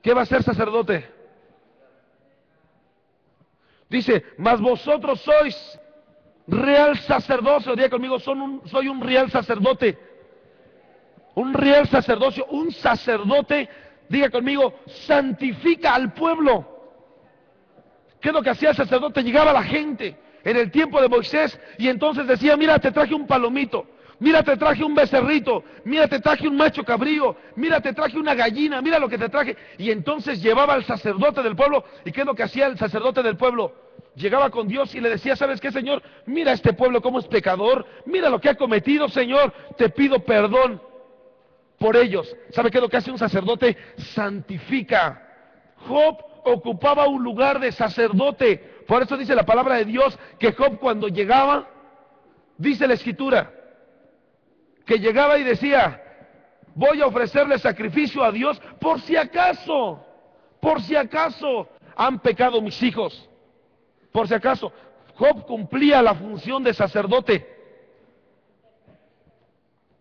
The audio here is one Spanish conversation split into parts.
¿Qué va a ser sacerdote? Dice, mas vosotros sois real sacerdocio. Diga conmigo, soy un real sacerdote. Un real sacerdocio, un sacerdote, diga conmigo, santifica al pueblo. ¿Qué es lo que hacía el sacerdote? Llegaba a la gente en el tiempo de Moisés y entonces decía, mira, te traje un palomito, mira, te traje un becerrito, mira, te traje un macho cabrío, mira, te traje una gallina, mira lo que te traje. Y entonces llevaba al sacerdote del pueblo. ¿Y qué es lo que hacía el sacerdote del pueblo? Llegaba con Dios y le decía, ¿sabes qué, Señor? Mira este pueblo cómo es pecador, mira lo que ha cometido, Señor, te pido perdón por ellos. ¿Sabe qué es lo que hace un sacerdote? Santifica. Job ocupaba un lugar de sacerdote. Por eso dice la palabra de Dios que Job, cuando llegaba, dice la escritura, que llegaba y decía, voy a ofrecerle sacrificio a Dios por si acaso han pecado mis hijos. Por si acaso. Job cumplía la función de sacerdote.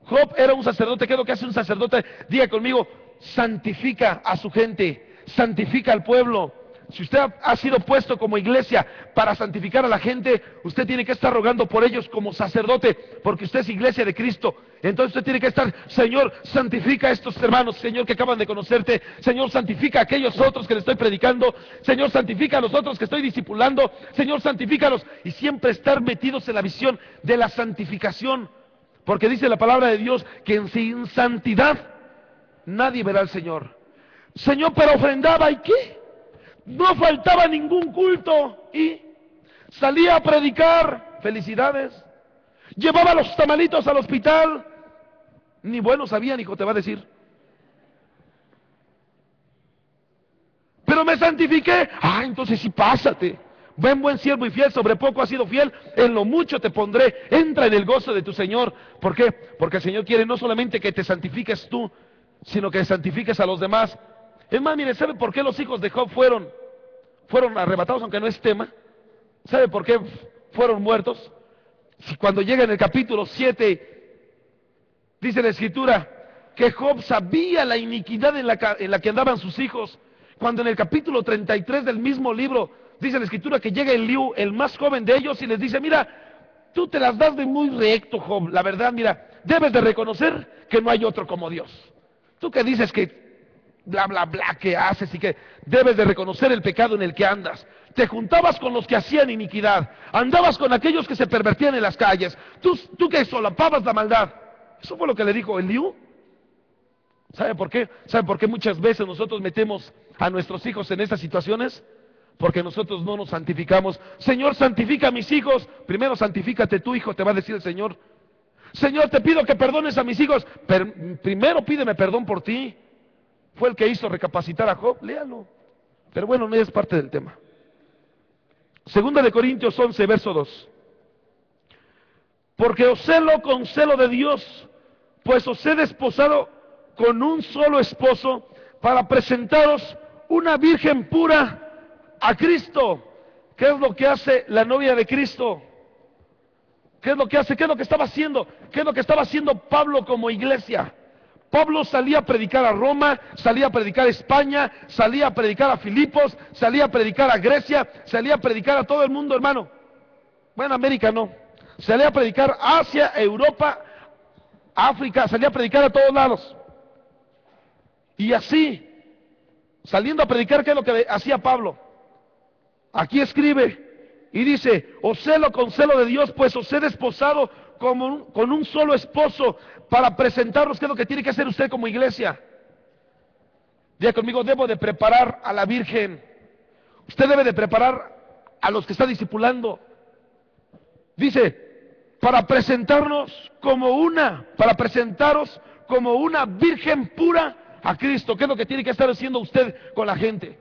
Job era un sacerdote. ¿Qué es lo que hace un sacerdote? Diga conmigo, santifica a su gente, santifica al pueblo. Si usted ha sido puesto como iglesia para santificar a la gente, usted tiene que estar rogando por ellos como sacerdote, porque usted es iglesia de Cristo. Entonces usted tiene que estar, Señor, santifica a estos hermanos, Señor, que acaban de conocerte. Señor, santifica a aquellos otros que le estoy predicando. Señor, santifica a los otros que estoy discipulando. Señor, santifícalos. Y siempre estar metidos en la visión de la santificación. Porque dice la palabra de Dios que sin santidad nadie verá al Señor. Señor, pero ofrendaba, ¿y qué? No faltaba ningún culto y salía a predicar. Felicidades. Llevaba los tamalitos al hospital. Ni bueno sabían, hijo, te va a decir. Pero me santifiqué. Ah, entonces sí, pásate. Ven, buen siervo y fiel, sobre poco has sido fiel, en lo mucho te pondré. Entra en el gozo de tu Señor. ¿Por qué? Porque el Señor quiere no solamente que te santifiques tú, sino que santifiques a los demás. Es más, mire, ¿sabe por qué los hijos de Job fueron arrebatados, aunque no es tema? ¿Sabe por qué fueron muertos? Si cuando llega en el capítulo 7, dice la escritura que Job sabía la iniquidad en la que andaban sus hijos. Cuando en el capítulo 33 del mismo libro, dice la escritura que llega Eliú, el más joven de ellos, y les dice, mira, tú te las das de muy recto, Job. La verdad, mira, debes de reconocer que no hay otro como Dios. Tú que dices que bla, bla, bla, que haces y que debes de reconocer el pecado en el que andas. Te juntabas con los que hacían iniquidad, andabas con aquellos que se pervertían en las calles, tú que solapabas la maldad. Eso fue lo que le dijo Eliú. ¿Sabe por qué? ¿Sabe por qué muchas veces nosotros metemos a nuestros hijos en estas situaciones? Porque nosotros no nos santificamos. Señor, santifica a mis hijos. Primero santifícate tu hijo, te va a decir el Señor. Señor, te pido que perdones a mis hijos. Primero pídeme perdón por ti. Fue el que hizo recapacitar a Job, léalo. Pero bueno, no es parte del tema. Segunda de Corintios 11, verso 2. Porque os celo con celo de Dios, pues os he desposado con un solo esposo, para presentaros una virgen pura a Cristo. ¿Qué es lo que hace la novia de Cristo? ¿Qué es lo que hace? ¿Qué es lo que estaba haciendo? ¿Qué es lo que estaba haciendo Pablo como iglesia? Pablo salía a predicar a Roma, salía a predicar a España, salía a predicar a Filipos, salía a predicar a Grecia, salía a predicar a todo el mundo, hermano. Bueno, América no. Salía a predicar a Asia, Europa, África, salía a predicar a todos lados. Y así, saliendo a predicar, ¿qué es lo que hacía Pablo? Aquí escribe y dice, os celo con celo de Dios, pues os he desposado con un solo esposo, para presentaros. ¿Qué es lo que tiene que hacer usted como iglesia? Diga conmigo, debo de preparar a la Virgen. Usted debe de preparar a los que está discipulando. Dice, para presentaros como una Virgen pura a Cristo. ¿Qué es lo que tiene que estar haciendo usted con la gente?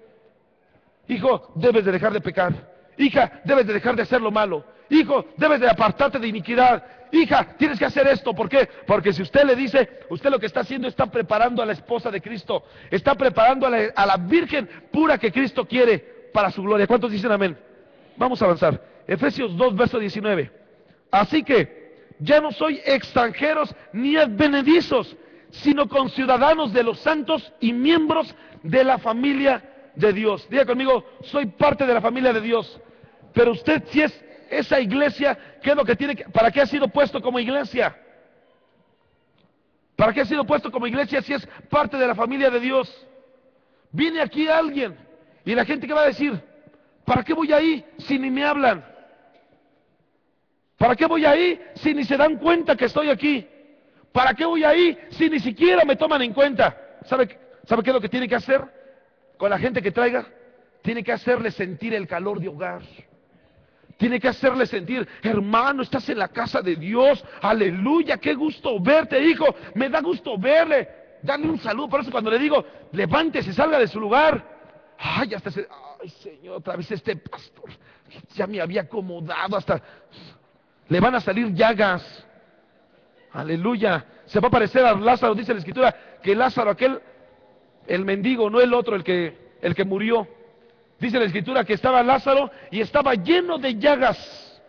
Hijo, debes de dejar de pecar. Hija, debes de dejar de hacer lo malo. Hijo, debes de apartarte de iniquidad. Hija, tienes que hacer esto. ¿Por qué? Porque si usted le dice, usted lo que está haciendo, está preparando a la esposa de Cristo. Está preparando a la Virgen pura que Cristo quiere para su gloria. ¿Cuántos dicen amén? Vamos a avanzar. Efesios 2, verso 19. Así que ya no soy extranjeros ni advenedizos, sino conciudadanos de los santos y miembros de la familia de Dios. Diga conmigo, soy parte de la familia de Dios. Pero usted, si es esa iglesia, ¿qué es lo que tiene que, para qué ha sido puesto como iglesia? ¿Para qué ha sido puesto como iglesia si es parte de la familia de Dios? Viene aquí alguien y la gente, ¿qué va a decir? ¿Para qué voy ahí si ni me hablan? ¿Para qué voy ahí si ni se dan cuenta que estoy aquí? ¿Para qué voy ahí si ni siquiera me toman en cuenta? ¿Sabe qué es lo que tiene que hacer con la gente que traiga? Tiene que hacerle sentir el calor de hogar. Tiene que hacerle sentir, hermano, estás en la casa de Dios, aleluya, qué gusto verte, hijo, me da gusto verle, dale un saludo. Por eso cuando le digo, levántese, salga de su lugar, ay, Señor, otra vez este pastor, ya me había acomodado, hasta le van a salir llagas, aleluya. Se va a parecer a Lázaro, dice la Escritura, que Lázaro, aquel, el mendigo, no el otro, el que murió. Dice la Escritura que estaba Lázaro y estaba lleno de llagas.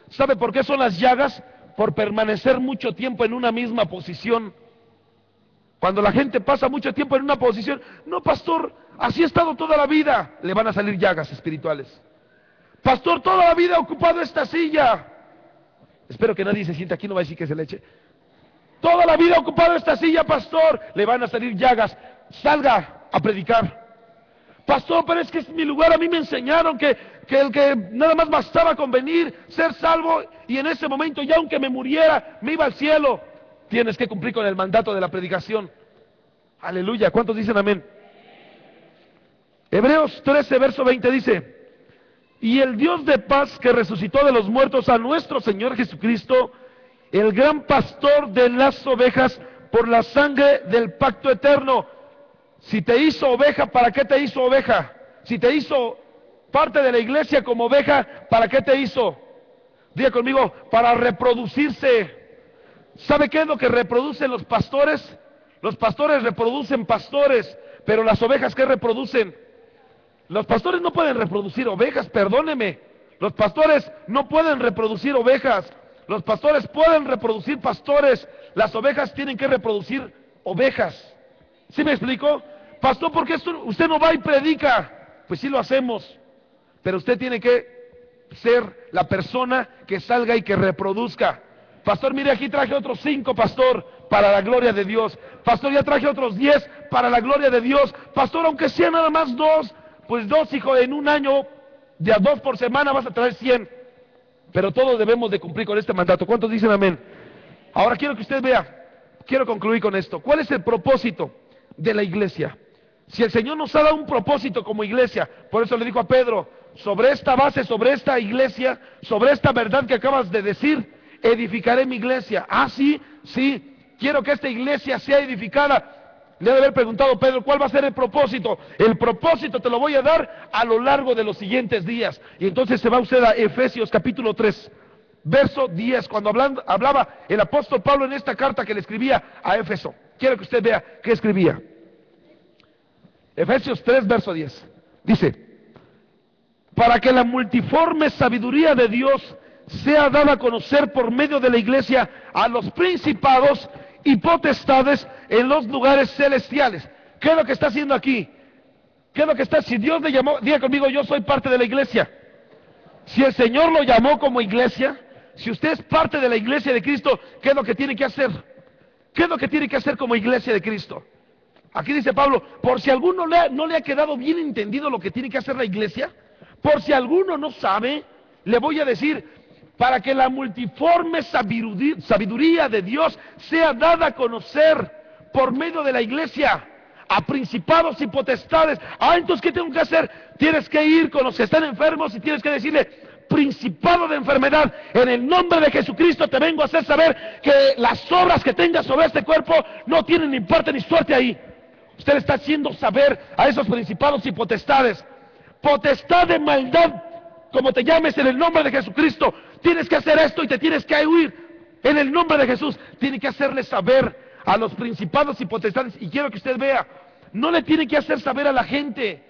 ¿Sabe por qué son las llagas? Por permanecer mucho tiempo en una misma posición. Cuando la gente pasa mucho tiempo en una posición, no, pastor, así he estado toda la vida, le van a salir llagas espirituales. Pastor, toda la vida he ocupado esta silla. Espero que nadie se sienta aquí, no va a decir que se le eche. Toda la vida he ocupado esta silla, pastor, le van a salir llagas. Salga a predicar. Pastor, pero es que es mi lugar, a mí me enseñaron que el que nada más bastaba con venir, ser salvo, y en ese momento ya aunque me muriera, me iba al cielo. Tienes que cumplir con el mandato de la predicación. Aleluya, ¿cuántos dicen amén? Hebreos 13, verso 20 dice, y el Dios de paz que resucitó de los muertos a nuestro Señor Jesucristo, el gran pastor de las ovejas, por la sangre del pacto eterno. Si te hizo oveja, ¿para qué te hizo oveja? Si te hizo parte de la iglesia como oveja, ¿para qué te hizo? Diga conmigo, para reproducirse. ¿Sabe qué es lo que reproducen los pastores? Los pastores reproducen pastores, pero las ovejas, ¿qué reproducen? Los pastores no pueden reproducir ovejas, perdóneme. Los pastores no pueden reproducir ovejas. Los pastores pueden reproducir pastores. Las ovejas tienen que reproducir ovejas. ¿Sí me explico? Pastor, ¿por qué usted no va y predica? Pues sí lo hacemos, pero usted tiene que ser la persona que salga y que reproduzca. Pastor, mire, aquí traje otros 5, pastor, para la gloria de Dios. Pastor, ya traje otros 10 para la gloria de Dios. Pastor, aunque sea nada más 2, pues 2, hijo, en un año, de a 2 por semana vas a traer 100. Pero todos debemos de cumplir con este mandato. ¿Cuántos dicen amén? Ahora quiero que usted vea, quiero concluir con esto. ¿Cuál es el propósito de la iglesia? Si el Señor nos ha dado un propósito como iglesia, por eso le dijo a Pedro, sobre esta base, sobre esta iglesia, sobre esta verdad que acabas de decir, edificaré mi iglesia. Ah, sí, quiero que esta iglesia sea edificada. Le debe haber preguntado Pedro, ¿cuál va a ser el propósito? El propósito te lo voy a dar a lo largo de los siguientes días. Y entonces se va usted a Efesios capítulo 3, verso 10, cuando hablaba el apóstol Pablo en esta carta que le escribía a Éfeso. Quiero que usted vea qué escribía. Efesios 3, verso 10. Dice, para que la multiforme sabiduría de Dios sea dada a conocer por medio de la iglesia a los principados y potestades en los lugares celestiales. ¿Qué es lo que está haciendo aquí? ¿Qué es lo que está? Si Dios le llamó, diga conmigo, yo soy parte de la iglesia. Si el Señor lo llamó como iglesia, si usted es parte de la iglesia de Cristo, ¿qué es lo que tiene que hacer? ¿Qué es lo que tiene que hacer como iglesia de Cristo? Aquí dice Pablo, por si alguno no le ha quedado bien entendido lo que tiene que hacer la iglesia, por si alguno no sabe, le voy a decir, para que la multiforme sabiduría de Dios sea dada a conocer por medio de la iglesia a principados y potestades. Ah, entonces, ¿qué tengo que hacer? Tienes que ir con los que están enfermos y tienes que decirle, principado de enfermedad, en el nombre de Jesucristo te vengo a hacer saber que las obras que tengas sobre este cuerpo no tienen ni parte ni suerte ahí. Usted le está haciendo saber a esos principados y potestades, potestad de maldad, como te llames, en el nombre de Jesucristo, tienes que hacer esto y te tienes que huir en el nombre de Jesús. Tiene que hacerle saber a los principados y potestades, y quiero que usted vea, no le tiene que hacer saber a la gente,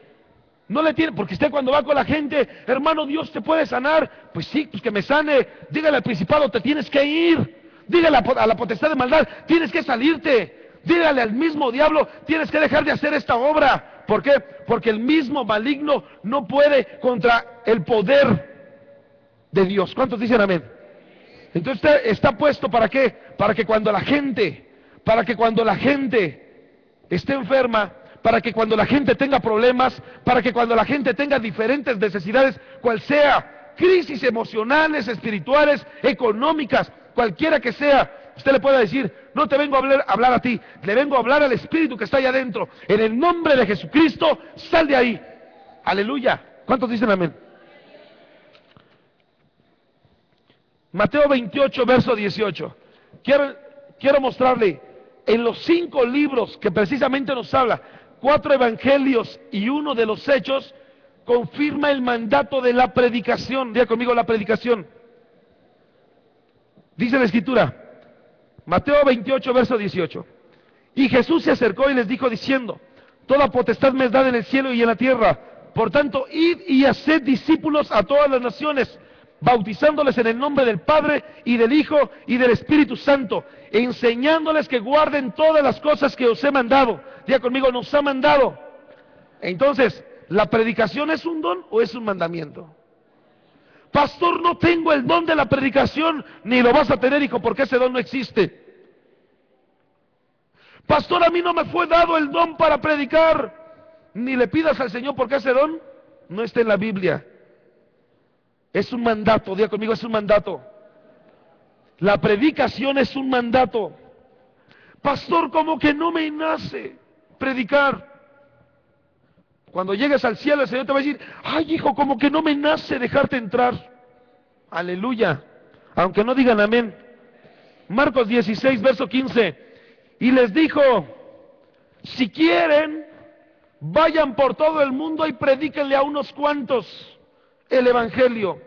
no le tiene, porque usted cuando va con la gente, hermano, Dios te puede sanar, pues sí, pues que me sane. Dígale al principado, te tienes que ir. Dígale a la potestad de maldad, tienes que salirte. Dígale al mismo diablo, tienes que dejar de hacer esta obra. ¿Por qué? Porque el mismo maligno no puede contra el poder de Dios. ¿Cuántos dicen amén? Entonces usted está puesto ¿para qué? Para que cuando la gente esté enferma, para que cuando la gente tenga problemas, para que cuando la gente tenga diferentes necesidades, cual sea, crisis emocionales, espirituales, económicas, cualquiera que sea, usted le pueda decir, no te vengo a hablar a ti, le vengo a hablar al Espíritu que está allá adentro. En el nombre de Jesucristo, sal de ahí. Aleluya. ¿Cuántos dicen amén? Mateo 28, verso 18. Quiero mostrarle en los 5 libros que precisamente nos habla, 4 evangelios y 1 de los hechos, confirma el mandato de la predicación. Diga conmigo, la predicación. Dice la Escritura, Mateo 28, verso 18. Y Jesús se acercó y les dijo diciendo, toda potestad me es dada en el cielo y en la tierra. Por tanto, id y haced discípulos a todas las naciones, bautizándoles en el nombre del Padre y del Hijo y del Espíritu Santo, enseñándoles que guarden todas las cosas que os he mandado. Diga conmigo, nos ha mandado. Entonces, ¿la predicación es un don o es un mandamiento? Pastor, no tengo el don de la predicación. Ni lo vas a tener, hijo, porque ese don no existe. Pastor, a mí no me fue dado el don para predicar. Ni le pidas al Señor, porque ese don no está en la Biblia. Es un mandato, diga conmigo, es un mandato. La predicación es un mandato. Pastor, como que no me nace predicar. Cuando llegues al cielo, el Señor te va a decir, ay, hijo, como que no me nace dejarte entrar. Aleluya. Aunque no digan amén. Marcos 16, verso 15. Y les dijo, si quieren, vayan por todo el mundo y predíquenle a unos cuantos el evangelio.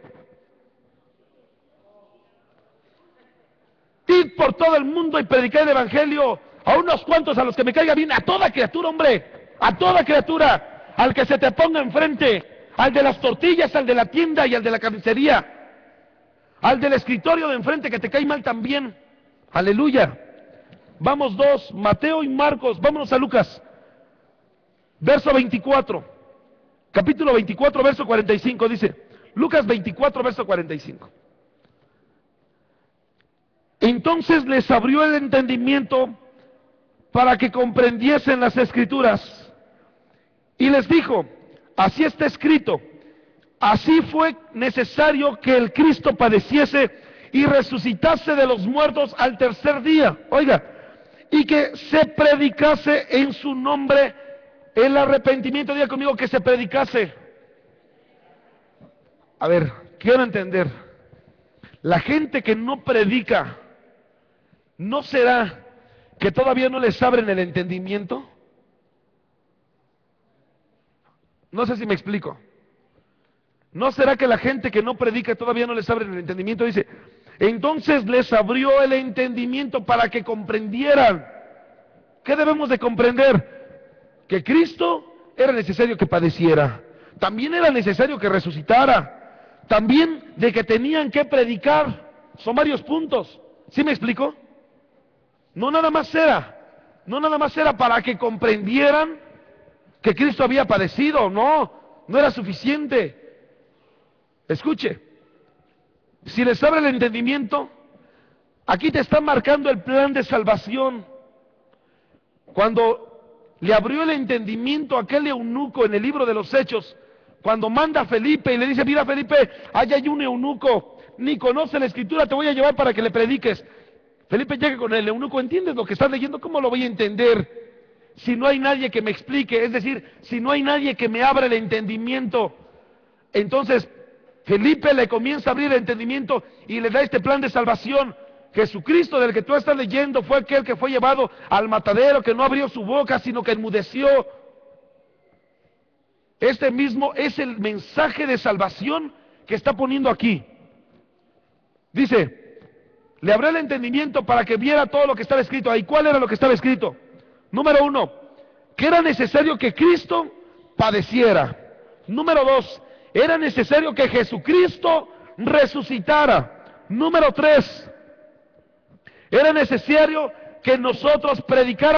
Id por todo el mundo y predicad el evangelio a unos cuantos, a los que me caiga bien, a toda criatura, hombre, a toda criatura, al que se te ponga enfrente, al de las tortillas, al de la tienda y al de la carnicería, al del escritorio de enfrente que te cae mal también. Aleluya. Vamos 2, Mateo y Marcos. Vámonos a Lucas, verso 24. Capítulo 24, verso 45, dice, Lucas 24, verso 45. Entonces les abrió el entendimiento para que comprendiesen las Escrituras, y les dijo, así está escrito, así fue necesario que el Cristo padeciese y resucitase de los muertos al tercer día, oiga, y que se predicase en su nombre el arrepentimiento. Diga conmigo, que se predicase. A ver, quiero entender. La gente que no predica, ¿no será que todavía no les abren el entendimiento? No sé si me explico. ¿No será que la gente que no predica todavía no les abren el entendimiento? Dice, entonces les abrió el entendimiento para que comprendieran. ¿Qué debemos de comprender? Que Cristo era necesario que padeciera, también era necesario que resucitara, también de que tenían que predicar. Son varios puntos. ¿Sí me explico? No nada más era para que comprendieran que Cristo había padecido. No era suficiente. Escuche, si les abre el entendimiento, aquí te está marcando el plan de salvación. Cuando le abrió el entendimiento a aquel eunuco en el libro de los Hechos, cuando manda a Felipe y le dice, mira Felipe, allá hay un eunuco, ni conoce la Escritura, te voy a llevar para que le prediques. Felipe llega con el eunuco, ¿entiendes lo que estás leyendo? ¿Cómo lo voy a entender si no hay nadie que me explique? Es decir, si no hay nadie que me abra el entendimiento. Entonces Felipe le comienza a abrir el entendimiento y le da este plan de salvación. Jesucristo del que tú estás leyendo fue aquel que fue llevado al matadero, que no abrió su boca, sino que enmudeció. Este mismo es el mensaje de salvación que está poniendo aquí. Dice, le abrió el entendimiento para que viera todo lo que estaba escrito ahí. ¿Cuál era lo que estaba escrito? Número 1, que era necesario que Cristo padeciera. Número 2, era necesario que Jesucristo resucitara. Número 3, era necesario que nosotros predicáramos